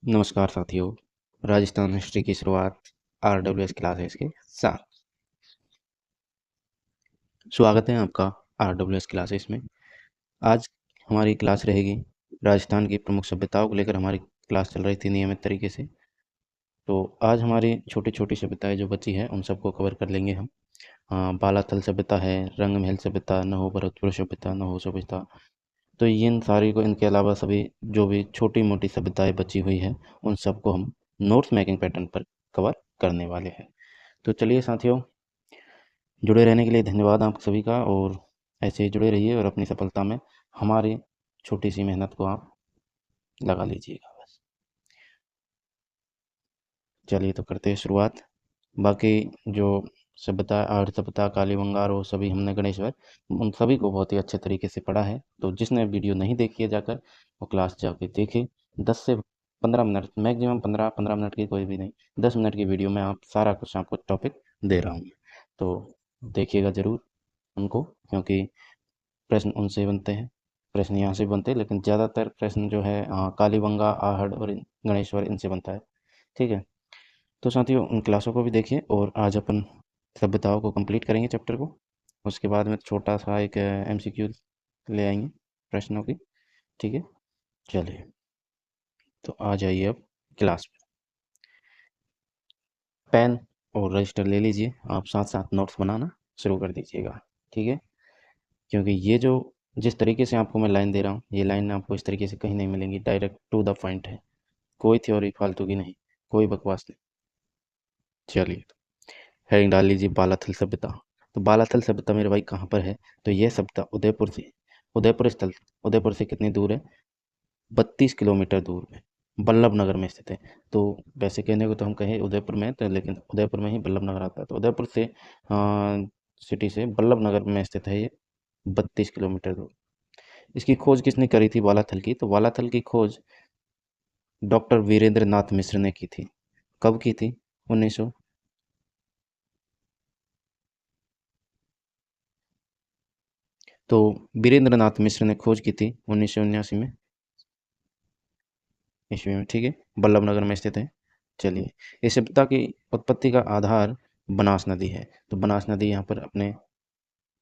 नमस्कार साथियों। राजस्थान हिस्ट्री की शुरुआत RWS क्लासेस के साथ। स्वागत है आपका RWS क्लासेस में। आज हमारी क्लास रहेगी राजस्थान की प्रमुख सभ्यताओं को लेकर। हमारी क्लास चल रही थी नियमित तरीके से, तो आज हमारी छोटी छोटी सभ्यताएं जो बची हैं उन सबको कवर कर लेंगे हम। बालाथल सभ्यता है, रंग महल सभ्यता, नहो भरतपुर सभ्यता, नहो सभ्यता। तो इन सारी को, इनके अलावा सभी जो भी छोटी मोटी सभ्यताएं बची हुई हैं उन सबको हम नोट्स मेकिंग पैटर्न पर कवर करने वाले हैं। तो चलिए साथियों, जुड़े रहने के लिए धन्यवाद आप सभी का, और ऐसे ही जुड़े रहिए और अपनी सफलता में हमारी छोटी सी मेहनत को आप लगा लीजिएगा बस। चलिए तो करते हैं शुरुआत। बाकी जो सभ्यता, आर्य सभ्यता, कालीबंगार, वो सभी हमने गणेश्वर, उन सभी को बहुत ही अच्छे तरीके से पढ़ा है। तो जिसने वीडियो नहीं देखी है जाकर वो क्लास जाके देखे। 10 से 15 मिनट, मैक्सिमम 15 मिनट की, कोई भी नहीं, 10 मिनट की वीडियो में आप सारा कुछ आपको टॉपिक दे रहा हूँ। तो देखिएगा ज़रूर उनको, क्योंकि प्रश्न उनसे बनते हैं, प्रश्न यहाँ से बनते हैं, लेकिन ज़्यादातर प्रश्न जो है कालीबंगा, आहड़ और गणेश्वर, इनसे बनता है। ठीक है, तो साथियों उन क्लासों को भी देखिए, और आज अपन सभ्यताओं को कंप्लीट करेंगे चैप्टर को। उसके बाद में छोटा सा एक MCQ ले आएंगे प्रश्नों की। ठीक है, चलिए तो आ जाइए अब क्लास में। पेन और रजिस्टर ले लीजिए, आप साथ साथ नोट्स बनाना शुरू कर दीजिएगा। ठीक है, क्योंकि ये जो जिस तरीके से आपको मैं लाइन दे रहा हूँ, ये लाइन आपको इस तरीके से कहीं नहीं मिलेंगी। डायरेक्ट टू द पॉइंट है, कोई थ्योरी फालतू की नहीं, कोई बकवास नहीं। चलिए, हेडिंग डाल लीजिए बालाथल सभ्यता। तो बालाथल सभ्यता मेरे भाई कहाँ पर है? तो यह सभ्यता उदयपुर से, उदयपुर स्थल, उदयपुर से कितनी दूर है? 32 किलोमीटर दूर में बल्लभ नगर में स्थित है। तो वैसे कहने को तो हम कहें उदयपुर में, तो लेकिन उदयपुर में ही बल्लभ नगर आता है। तो उदयपुर से सिटी से बल्लभ नगर में स्थित है ये, 32 किलोमीटर दूर। इसकी खोज किसने करी थी बालाथल की? तो बालाथल की खोज डॉक्टर वीरेंद्र नाथ मिश्र ने की थी। कब की थी? 1900, तो वीरेंद्र नाथ मिश्र ने खोज की थी 1979 में, ईस्वी में। ठीक है, बल्लभ नगर में स्थित है। चलिए, इस सभ्यता की उत्पत्ति का आधार बनास नदी है। तो बनास नदी यहाँ पर अपने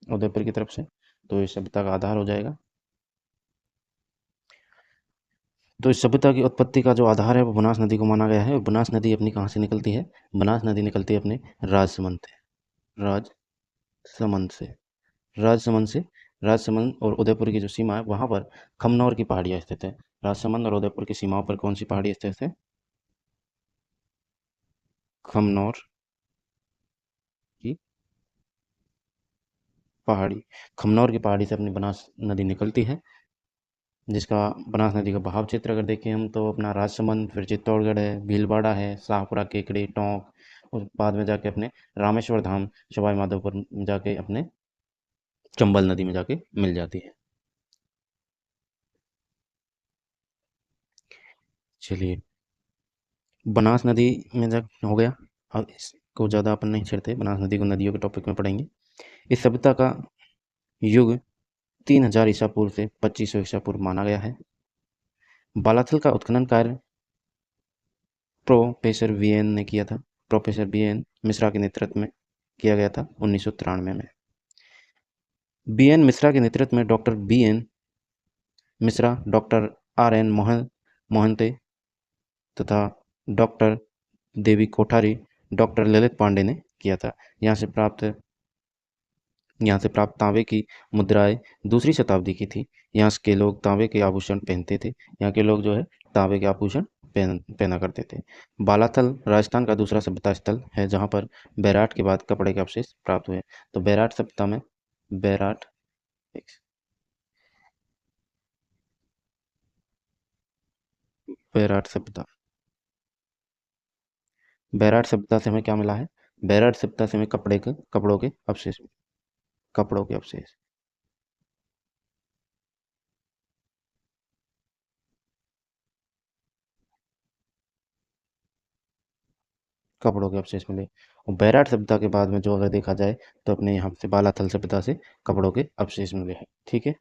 उदयपुर की तरफ से, तो इस सभ्यता का आधार हो जाएगा। तो इस सभ्यता की उत्पत्ति का जो आधार है वो बनास नदी को माना गया है। और बनास नदी अपनी कहाँ से निकलती है? बनास नदी निकलती है अपने राजसमंद से, राजसमंद से, राजसमंद से। राजसमंद और उदयपुर की जो सीमा है वहाँ पर खमनौर की पहाड़ियाँ स्थित है। राजसमंद और उदयपुर की सीमाओं पर कौन सी पहाड़ी स्थित है? खमनौर की पहाड़ी। खमनौर की पहाड़ी से अपनी बनास नदी निकलती है, जिसका बनास नदी का बहाव क्षेत्र अगर देखें हम, तो अपना राजसमंद, फिर चित्तौड़गढ़ है, भीलवाड़ा है, शाहपुरा, केकड़ी, टोंक, और बाद में जाके अपने रामेश्वर धाम, सवाई माधोपुर में जाके अपने चंबल नदी में जाके मिल जाती है। चलिए, बनास नदी में जब हो गया, अब इसको ज़्यादा अपन नहीं छेड़ते, बनास नदी को नदियों के टॉपिक में पढ़ेंगे। इस सभ्यता का युग 3000 ईसा पूर्व से 2500 ईसा पूर्व माना गया है। बालाथल का उत्खनन कार्य प्रोफेसर वीएन ने किया था। प्रोफेसर वीएन मिश्रा के नेतृत्व में किया गया था 1993 में। बीएन मिश्रा के नेतृत्व में doctor BN Mishra, doctor RN Mohanty तथा डॉक्टर देवी कोठारी, डॉक्टर ललित पांडे ने किया था। यहाँ से प्राप्त यहाँ से प्राप्त तांबे की मुद्राएं दूसरी शताब्दी की थी। यहाँ के लोग तांबे के आभूषण पहनते थे। यहाँ के लोग जो है तांबे के आभूषण पहना करते थे। बालाथल राजस्थान का दूसरा सभ्यता स्थल है जहाँ पर बैराट के बाद कपड़े के अवशेष प्राप्त हुए। तो बैराट सभ्यता में, बैराट बैराट सभ्यता, बैराट सभ्यता से हमें क्या मिला है? बैराट सभ्यता से हमें कपड़ों के अवशेष, कपड़ों के अवशेष, कपड़ों के अवशेष मिले। और बैराट सभ्यता के बाद में जो अगर देखा जाए तो अपने यहाँ से बालाथल सभ्यता से कपड़ों के अवशेष मिले हैं। ठीक है,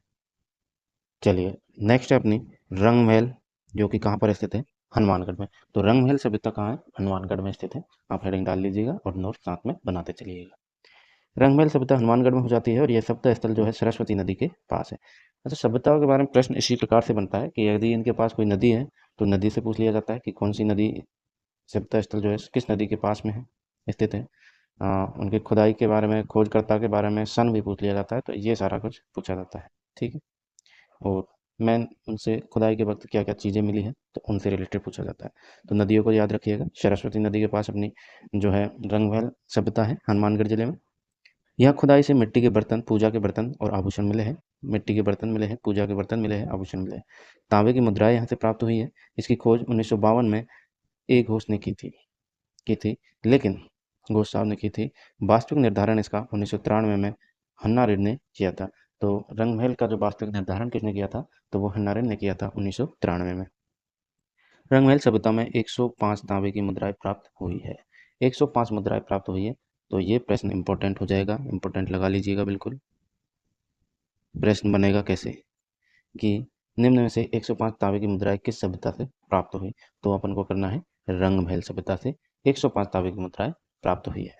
चलिए नेक्स्ट है अपनी रंग महल, जो कि कहाँ पर स्थित है? हनुमानगढ़ में। तो रंगमहल सभ्यता कहाँ है? हनुमानगढ़ में स्थित है। आप हेडिंग डाल लीजिएगा और नोट साथ में बनाते चलिएगा। रंगमहल सभ्यता हनुमानगढ़ में हो जाती है और यह सभ्यता स्थल जो है सरस्वती नदी के पास है। अच्छा, सभ्यताओं के बारे में प्रश्न इसी प्रकार से बनता है कि यदि इनके पास कोई नदी है तो नदी से पूछ लिया जाता है कि कौन सी नदी सभ्यता स्थल जो है किस नदी के पास में है, स्थित है। उनकी खुदाई के बारे में, खोजकर्ता के बारे में सन भी पूछ लिया जाता है। तो ये सारा कुछ पूछा जाता है, ठीक है। और मैन उनसे खुदाई के वक्त क्या क्या चीज़ें मिली हैं तो उनसे रिलेटेड पूछा जाता है। तो नदियों को याद रखिएगा। सरस्वती नदी के पास अपनी जो है रंगमहल सभ्यता है हनुमानगढ़ जिले में। यहाँ खुदाई से मिट्टी के बर्तन, पूजा के बर्तन और आभूषण मिले हैं। मिट्टी के बर्तन मिले हैं, पूजा के बर्तन मिले हैं, आभूषण मिले हैं। तांबे की मुद्राएं यहाँ से प्राप्त हुई है। इसकी खोज 1952 में ए घोष ने की थी, लेकिन घोष साहब ने की थी। वास्तविक निर्धारण इसका 1993 में हन्ना रेड्डी ने किया था। तो रंगमहल का जो वास्तविक निर्धारण किसने किया था? तो वो हन्ना रेड्डी ने किया था 1993 में। रंगमहल सभ्यता में 105 तांबे की मुद्राएं प्राप्त हुई है। 105 मुद्राएं प्राप्त हुई है। तो ये प्रश्न इंपॉर्टेंट हो जाएगा, इंपॉर्टेंट लगा लीजिएगा बिल्कुल। प्रश्न बनेगा कैसे कि निम्न में से 105 तांबे की मुद्राएं किस सभ्यता से प्राप्त हुई? तो अपन को करना है रंगमहल सभ्यता से 105 तांबे की मुद्राएं प्राप्त हुई है।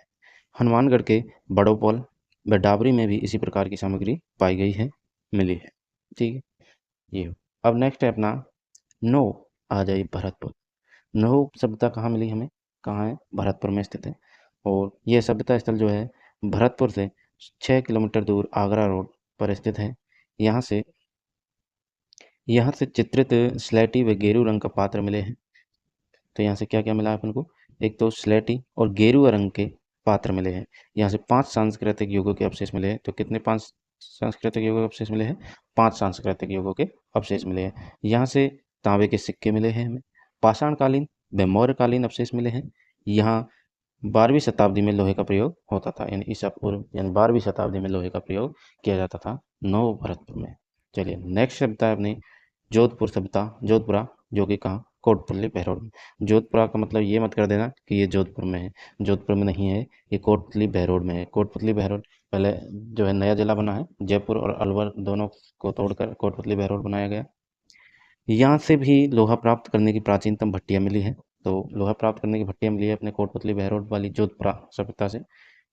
हनुमानगढ़ के बड़ोपल व डाबरी में भी इसी प्रकार की सामग्री पाई गई है, मिली है, ठीक है। ये हो। अब नेक्स्ट है अपना नो। आ जाइए भरतपुर। नो सभ्यता कहाँ मिली हमें? कहाँ है? भरतपुर में स्थित है। और यह सभ्यता स्थल जो है भरतपुर से 6 किलोमीटर दूर आगरा रोड पर स्थित है। यहाँ से चित्रित स्लेटी व गेरू रंग का पात्र मिले हैं। तो यहाँ से क्या क्या मिला है अपन को? एक तो स्लेटी और गेरुआ रंग के पात्र मिले हैं। यहाँ से 5 सांस्कृतिक युगों के अवशेष मिले हैं। तो कितने 5 सांस्कृतिक युगों के अवशेष मिले हैं? 5 सांस्कृतिक युगों के अवशेष मिले हैं। यहाँ से तांबे के सिक्के मिले हैं हमें। पाषाणकालीन व मौर्यकालीन अवशेष मिले हैं। यहाँ 12वीं शताब्दी में लोहे का प्रयोग होता था, यानी ईसा पूर्व यानी 12वीं शताब्दी में लोहे का प्रयोग किया जाता था नव भरतपुर में। चलिए नेक्स्ट सभ्यता है अपनी जोधपुर सभ्यता। जोधपुरा, जो कि कहाँ? कोटपुतली बहरोड में। जोधपुरा का मतलब ये मत कर देना कि ये जोधपुर में है। जोधपुर में नहीं है, ये कोटपुतली बहरोड में है। कोटपुतली बहरोड पहले जो है नया जिला बना है। जयपुर और अलवर दोनों को तोड़कर कोटपुतली बहरोड बनाया गया। यहाँ से भी लोहा प्राप्त करने की प्राचीनतम भट्टियाँ मिली हैं। तो लोहा प्राप्त करने की भट्टियाँ मिली है अपने कोटपुतली बहरोड वाली जोधपुरा सभ्यता से।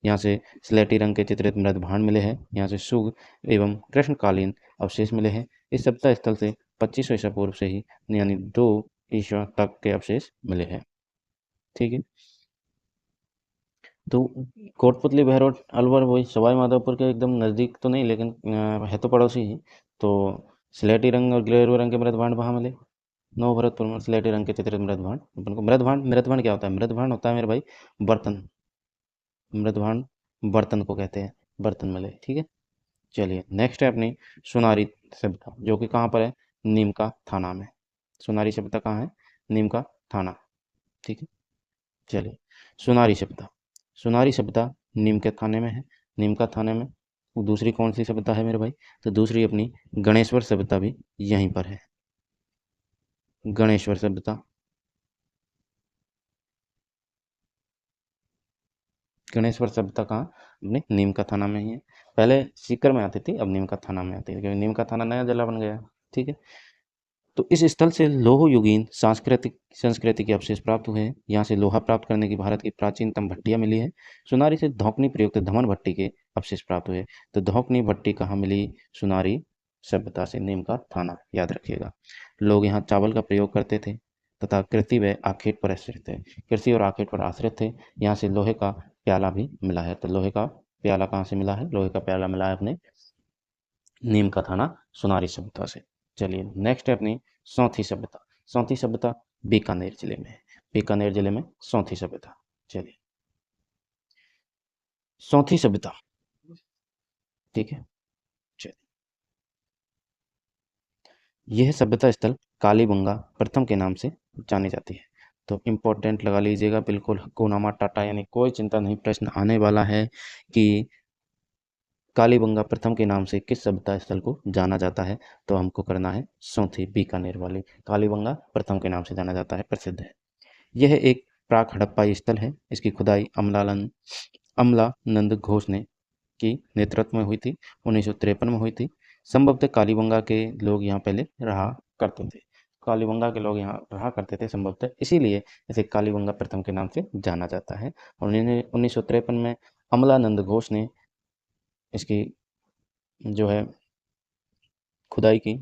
यहाँ से स्लेटी रंग के चित्रित मृद भांड मिले हैं। यहाँ से शुग एवं कृष्णकालीन अवशेष मिले हैं। इस सभ्यता स्थल से 2500 ईसा पूर्व से ही यानी 2 ईसा तक के अवशेष मिले हैं, ठीक है। तो कोटपुतली बहरोड अलवर वही सवाई माधोपुर के एकदम नज़दीक तो नहीं, लेकिन है तो पड़ोसी ही। तो स्लेटी रंग और गेरुआ रंग के मृद भांड वहाँ मिले। नव भरतपुर में स्लेटी रंग के चित्रित मृदभांड। अपन को मृदभांड क्या होता है? मृदभांड होता है मेरे भाई बर्तन। मृदभांड बर्तन को कहते हैं, बर्तन मिले, ठीक है। चलिए नेक्स्ट है अपनी सोनारी सभ्यता, जो कि कहाँ पर है? नीमका थाना में। सोनारी सभ्यता कहाँ है? नीमका थाना, ठीक है। चलिए सोनारी सभ्यता। सोनारी सभ्यता नीमका थाने में है। नीमका थाने में दूसरी कौन सी सभ्यता है मेरे भाई? तो दूसरी अपनी गणेश्वर सभ्यता भी यहीं पर है। गणेश्वर सभ्यता, गणेश्वर सभ्यता कहाँ? अपने नीमका थाना में ही है। पहले सीकर में आती थी, अब नीमका थाना में आती है, क्योंकि नीमका थाना नया जिला बन गया है, ठीक है। तो इस स्थल से लौह युगीन सांस्कृतिक संस्कृति के अवशेष प्राप्त हुए हैं। यहाँ से लोहा प्राप्त करने की भारत की प्राचीनतम भट्टियाँ मिली है। सोनारी से धौकनी प्रयुक्त धमन भट्टी के अवशेष प्राप्त हुए। तो धौकनी भट्टी कहाँ मिली? सोनारी सभ्यता से, नीमका थाना, याद रखिएगा। लोग यहाँ चावल का प्रयोग करते थे तथा कृषि व आखेट पर आश्रित थे। कृषि और आखेट पर आश्रित थे। यहाँ से लोहे का प्याला भी मिला है। तो लोहे का प्याला कहाँ से मिला है? लोहे का प्याला मिला है अपने नीमका थाना सोनारी सभ्यता से। चलिए नेक्स्ट है अपनी सौंथी सभ्यता। सौंथी सभ्यता बीकानेर जिले में है। बीकानेर जिले में सौंथी सभ्यता। चलिए सौंथी सभ्यता, ठीक है। चलिए यह सभ्यता स्थल कालीबंगा प्रथम के नाम से जानी जाती है। तो इम्पोर्टेंट लगा लीजिएगा बिल्कुल, हक्कुना माटाटा, यानी कोई चिंता नहीं, प्रश्न आने वाला है कि कालीबंगा प्रथम के नाम से किस सभ्यता स्थल को जाना जाता है? तो हमको करना है सौंथी बीकानेर वाली। कालीबंगा प्रथम के नाम से जाना जाता है, प्रसिद्ध है। यह एक प्राक हड़प्पाई स्थल है। इसकी खुदाई अमलानंद घोष ने की नेतृत्व में हुई थी, 1953 में हुई थी। संभवतः कालीबंगा के लोग यहाँ पहले रहा करते थे। कालीबंगा के लोग यहाँ रहा करते थे संभवतः, इसीलिए इसे कालीबंगा प्रथम के नाम से जाना जाता है। और 1953 में अमलानंद घोष ने इसकी जो है खुदाई की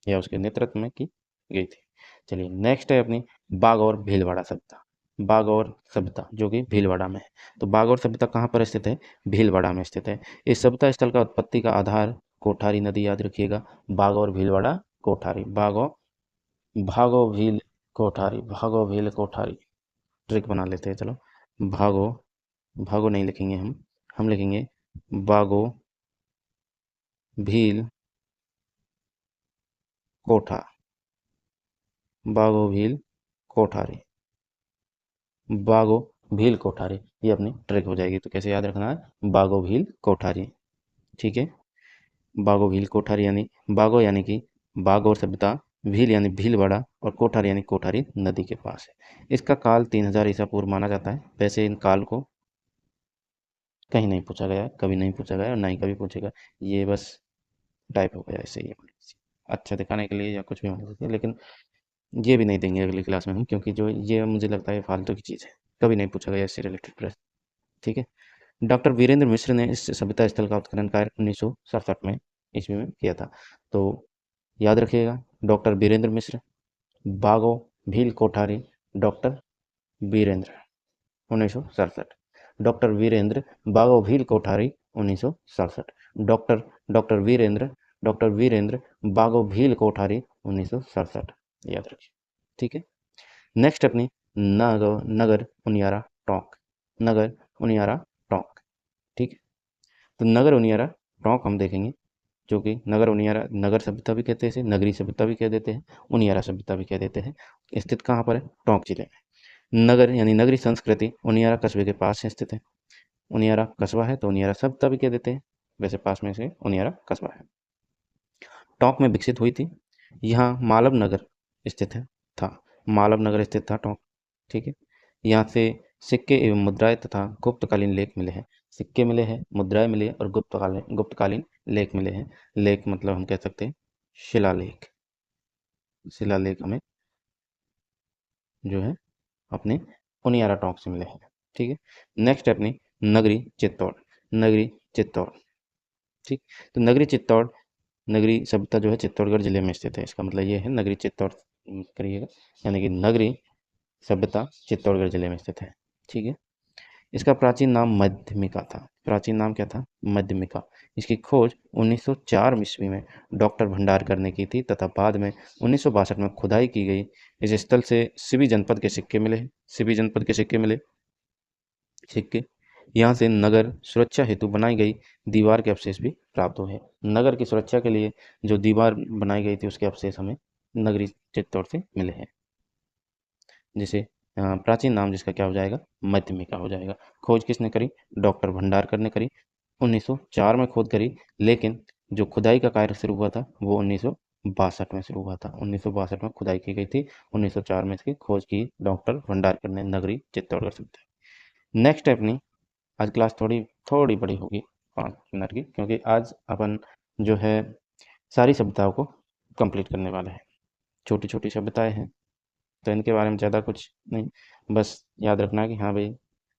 या उसके नेतृत्व में की गई थी। चलिए नेक्स्ट है अपनी बाग और भीलवाड़ा सभ्यता। बाग और सभ्यता जो कि भीलवाड़ा में है। तो बाग और सभ्यता कहाँ पर स्थित है? भीलवाड़ा में स्थित है। इस सभ्यता स्थल का उत्पत्ति का आधार कोठारी नदी, याद रखिएगा। बाग और भीलवाड़ा कोठारी, भागो भील कोठारी, भागो भील कोठारी, ट्रिक बना लेते हैं। चलो भागो, भागो नहीं लिखेंगे हम लिखेंगे बागो भील कोठा, बागो भील कोठारी, बागो भील कोठारी, ये अपनी ट्रिक हो जाएगी। तो कैसे याद रखना है? बागो भील कोठारी, ठीक है। बागो भील कोठारी यानी बागो यानी कि बाग और सभ्यता, भील यानी भीलवाड़ा, और कोठारी यानी कोठारी नदी के पास है। इसका काल 3000 ईसा पूर्व माना जाता है। वैसे इन काल को कहीं नहीं पूछा गया, कभी नहीं पूछा गया और ना ही कभी पूछेगा। ये बस टाइप हो गया ऐसे ही, अच्छा दिखाने के लिए या कुछ भी हो सकता है, लेकिन ये भी नहीं देंगे अगली क्लास में हम, क्योंकि जो ये मुझे लगता है फालतू की चीज़ है, कभी नहीं पूछा गया इससे रिलेटेड प्रश्न, ठीक है। डॉक्टर वीरेंद्र मिश्र ने इस सभ्यता स्थल का उत्खनन कार्य 1967 में ईस्वी में किया था। तो याद रखिएगा, doctor Virendra Mishra, Bago Bhil Kothari, doctor Virendra, 1967। Doctor Virendra, Bago Bhil Kothari, 1967। Doctor doctor Virendra, doctor Virendra, Bago Bhil Kothari, 1967, याद रखिए, ठीक है। नेक्स्ट अपनी नगर उनियारा टोंक, नगर उनियारा टोंक, ठीक है। तो नगर उनियारा टोंक हम देखेंगे, जो कि नगर उनियारा, नगर सभ्यता भी कहते हैं इसे, नगरी सभ्यता भी कह देते हैं, उनियारा सभ्यता भी कह देते हैं। स्थित कहाँ पर है? टोंक जिले में। नगर यानी नगरी संस्कृति उनियारा कस्बे के पास स्थित है। उनियारा कस्बा है तो उनियारा सभ्यता भी कह देते हैं, वैसे पास में से उनियारा कस्बा है। टोंक में विकसित हुई थी। यहाँ मालव नगर स्थित है था, मालव नगर स्थित था टोंक, ठीक है। यहाँ से सिक्के एवं मुद्राएं तथा गुप्तकालीन लेख मिले हैं। सिक्के मिले हैं, मुद्राएं मिली है और गुप्तकालीन लेख मिले हैं। लेख मतलब हम कह सकते हैं शिलालेख, शिलालेख हमें जो है अपने उनियारा टोंक से मिले हैं, ठीक है। नेक्स्ट है अपनी नगरी चित्तौड़, नगरी चित्तौड़, ठीक। तो नगरी चित्तौड़, नगरी सभ्यता जो है चित्तौड़गढ़ जिले में स्थित है। इसका मतलब ये है नगरी चित्तौड़ करिएगा, यानी कि नगरी सभ्यता चित्तौड़गढ़ जिले में स्थित है, ठीक है। इसका प्राचीन नाम मध्यमिका था। प्राचीन नाम क्या था? मध्यमिका। इसकी खोज 1904 ईस्वी में डॉक्टर भंडारकर ने की थी तथा बाद में 1962 में खुदाई की गई। इस स्थल से सिबी जनपद के सिक्के मिले, सिबी जनपद के सिक्के मिले, सिक्के। यहाँ से नगर सुरक्षा हेतु बनाई गई दीवार के अवशेष भी प्राप्त हुए हैं। नगर की सुरक्षा के लिए जो दीवार बनाई गई थी उसके अवशेष हमें नगरी चित्तौड़ से मिले हैं, जिसे प्राचीन नाम जिसका क्या हो जाएगा? मध्यमिका हो जाएगा। खोज किसने करी? डॉक्टर भंडारकर ने करी। 1904 में खोज करी, लेकिन जो खुदाई का कार्य शुरू हुआ था वो 1962 में शुरू हुआ था। 1962 में खुदाई की गई थी, 1904 में इसकी खोज की डॉक्टर भंडारकर ने नगरी चित्तौड़गढ़ से। नेक्स्ट है अपनी, आज क्लास थोड़ी थोड़ी बड़ी होगी 5 मिनट की, क्योंकि आज अपन जो है सारी सभ्यताओं को कंप्लीट करने वाले हैं। छोटी छोटी सभ्यताएं हैं तो इनके बारे में ज़्यादा कुछ नहीं, बस याद रखना है कि हाँ भाई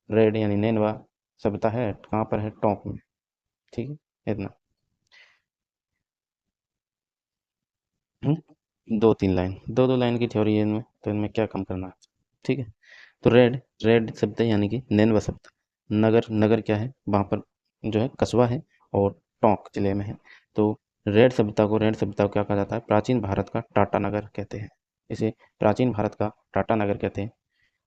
रेड यानी नैनवा सभ्यता है कहाँ पर है? टोंक में, ठीक है, इतना। 2-3 लाइन, 2-2 लाइन की थ्योरी है इनमें, तो इनमें क्या कम करना है, ठीक है। तो रेड, रेड शब्द है यानी कि नैनवा शब्द। नगर, नगर क्या है? वहाँ पर जो है कस्बा है और टोंक जिले में है। तो रेड सभ्यता को क्या कहा जाता है? प्राचीन भारत का टाटा नगर कहते हैं, इसे प्राचीन भारत का टाटा नगर कहते हैं।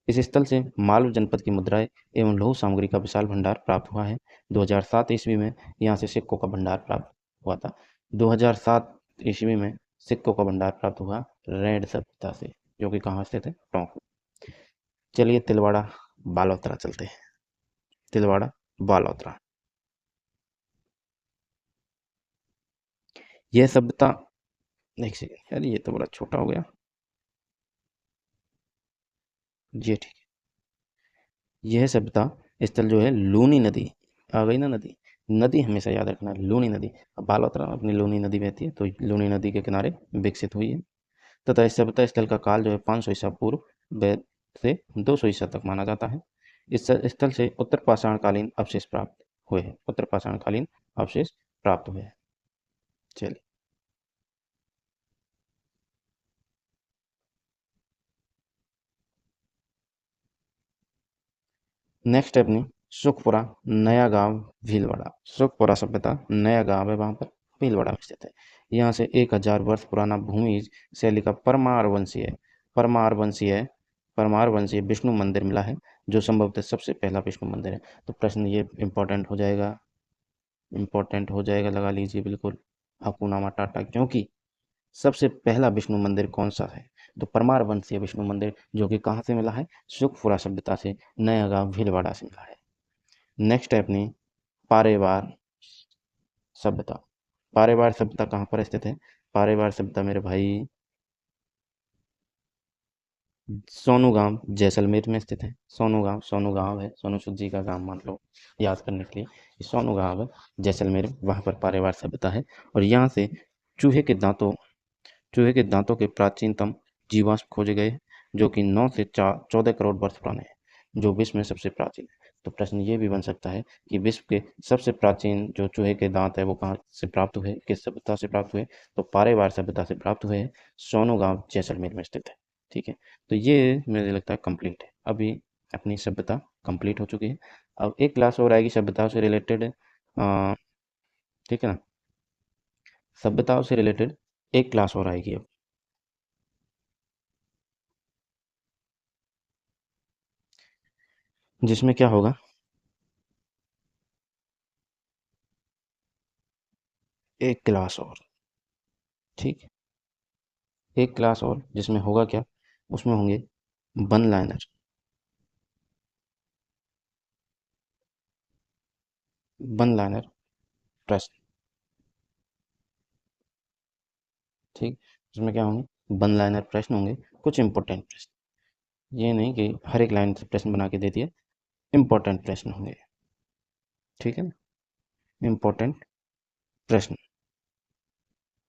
इस स्थल से मालव जनपद की मुद्राएं एवं लौह सामग्री का विशाल भंडार प्राप्त हुआ है। 2007 ईस्वी में यहाँ से सिक्कों का भंडार प्राप्त हुआ था। 2007 ईस्वी में सिक्कों का भंडार प्राप्त हुआ रेड सभ्यता से, जो कि कहाँ स्थित है? टोंक। चलिए तिलवाड़ा बालोतरा चलते हैं। तिलवाड़ा बालोतरा, यह सभ्यता, एक सेकेंड यार ये तो बड़ा छोटा हो गया, ये ठीक है। यह सभ्यता स्थल जो है लूनी नदी, आ गई ना नदी, नदी हमेशा याद रखना, लूनी नदी। अब बालोतरा अपनी लूनी नदी बहती है, तो लूनी नदी के किनारे विकसित हुई है। तथा इस सभ्यता स्थल का काल जो है 500 ईसा पूर्व वैद से 200 ईसा तक माना जाता है। इस स्थल से उत्तर पाषाणकालीन अवशेष प्राप्त हुए हैं, उत्तर पाषाणकालीन अवशेष प्राप्त हुए हैं। चलिए नेक्स्ट है अपनी सुखपुरा, नया गांव, भीलवाड़ा। सुखपुरा सभ्यता नया गांव है, वहां पर भीलवाड़ा में स्थित है। यहाँ से 1000 वर्ष पुराना भूमि शैली का परमार वंशीय विष्णु मंदिर मिला है, जो संभवतः सबसे पहला विष्णु मंदिर है। तो प्रश्न ये इम्पोर्टेंट हो जाएगा, लगा लीजिए बिल्कुल हकुना माटाटा, क्योंकि सबसे पहला विष्णु मंदिर कौन सा है? तो परमार वंशीय विष्णु मंदिर, जो कि कहाँ से मिला है? सुखपुरा सभ्यता से, नया गांव भीलवाड़ा से मिला है। नेक्स्ट है अपनी पारेवार सभ्यता। पारेवार सभ्यता कहाँ पर स्थित है? पारेवार सभ्यता मेरे भाई सोनू गांव जैसलमेर में स्थित है। सोनू गांव है, सोनू सूद जी का गांव मान लो याद करने के लिए। ये सोनू गांव है जैसलमेर, वहाँ पर पारेवार सभ्यता है। और यहाँ से चूहे के दांतों चूहे के दांतों के प्राचीनतम जीवाश्म खोजे गए, जो कि 9 से 14 करोड़ वर्ष पुराने हैं, जो विश्व में सबसे प्राचीन है। तो प्रश्न ये भी बन सकता है कि विश्व के सबसे प्राचीन जो चूहे के दांत है वो कहाँ से प्राप्त हुए, किस सभ्यता से प्राप्त हुए? तो पारेवार सभ्यता से प्राप्त हुए हैं, सोनू गांव जैसलमेर में स्थित है। ठीक है, तो ये मुझे लगता है कंप्लीट है। अभी अपनी सभ्यता कंप्लीट हो चुकी है। अब एक क्लास और आएगी सभ्यताओं से रिलेटेड, ठीक है ना, सभ्यताओं से रिलेटेड एक क्लास और आएगी अब, जिसमें क्या होगा, एक क्लास और, ठीक, एक क्लास और जिसमें होगा क्या, उसमें होंगे वन लाइनर, वन लाइनर प्रश्न, ठीक, उसमें क्या होंगे, वन लाइनर प्रश्न होंगे, कुछ इंपॉर्टेंट प्रश्न, ये नहीं कि हर एक लाइन से प्रश्न बना के दे दिए, इंपॉर्टेंट प्रश्न होंगे, ठीक है ना, इंपॉर्टेंट प्रश्न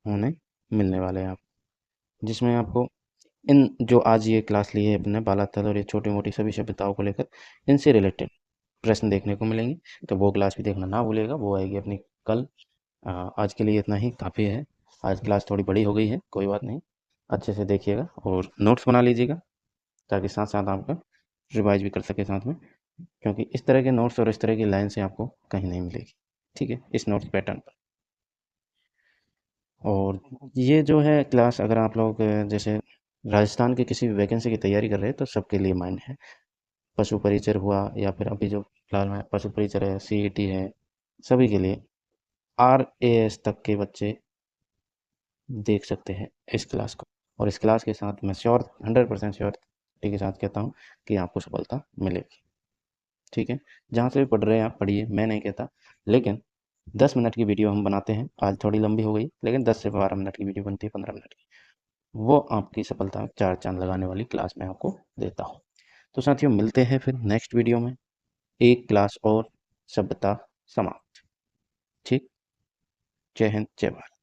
होने मिलने वाले हैं आप, जिसमें आपको इन जो आज ये क्लास ली है अपने बालातल और ये छोटी मोटी सभी सभ्यताओं को लेकर, इनसे रिलेटेड प्रश्न देखने को मिलेंगे। तो वो क्लास भी देखना ना भूलिएगा, वो आएगी अपनी कल। आज के लिए इतना ही काफ़ी है। आज क्लास थोड़ी बड़ी हो गई है, कोई बात नहीं, अच्छे से देखिएगा और नोट्स बना लीजिएगा, ताकि साथ साथ आपका रिवाइज भी कर सके साथ में, क्योंकि इस तरह के नोट्स और इस तरह की लाइन से आपको कहीं नहीं मिलेगी, ठीक है, इस नोट्स पैटर्न पर। और ये जो है क्लास, अगर आप लोग जैसे राजस्थान की किसी भी वैकेंसी की तैयारी कर रहे हैं तो सबके लिए मायने है। पशु परिचर हुआ, या फिर अभी जो फिलहाल में पशु परिचर है, सीईटी है, सभी के लिए, आरएएस तक के बच्चे देख सकते हैं इस क्लास को। और इस क्लास के साथ मैं श्योर 100% श्योरिटी के साथ कहता हूँ कि आपको सफलता मिलेगी, ठीक है। जहाँ से भी पढ़ रहे हैं आप पढ़िए, मैं नहीं कहता, लेकिन 10 मिनट की वीडियो हम बनाते हैं, आज थोड़ी लंबी हो गई, लेकिन 10 से 12 मिनट की वीडियो बनती है, 15 मिनट की, वो आपकी सफलता चार चांद लगाने वाली क्लास मैं आपको देता हूँ। तो साथियों मिलते हैं फिर नेक्स्ट वीडियो में, एक क्लास और, सभ्यता समाप्त, ठीक। जय हिंद, जय भारत।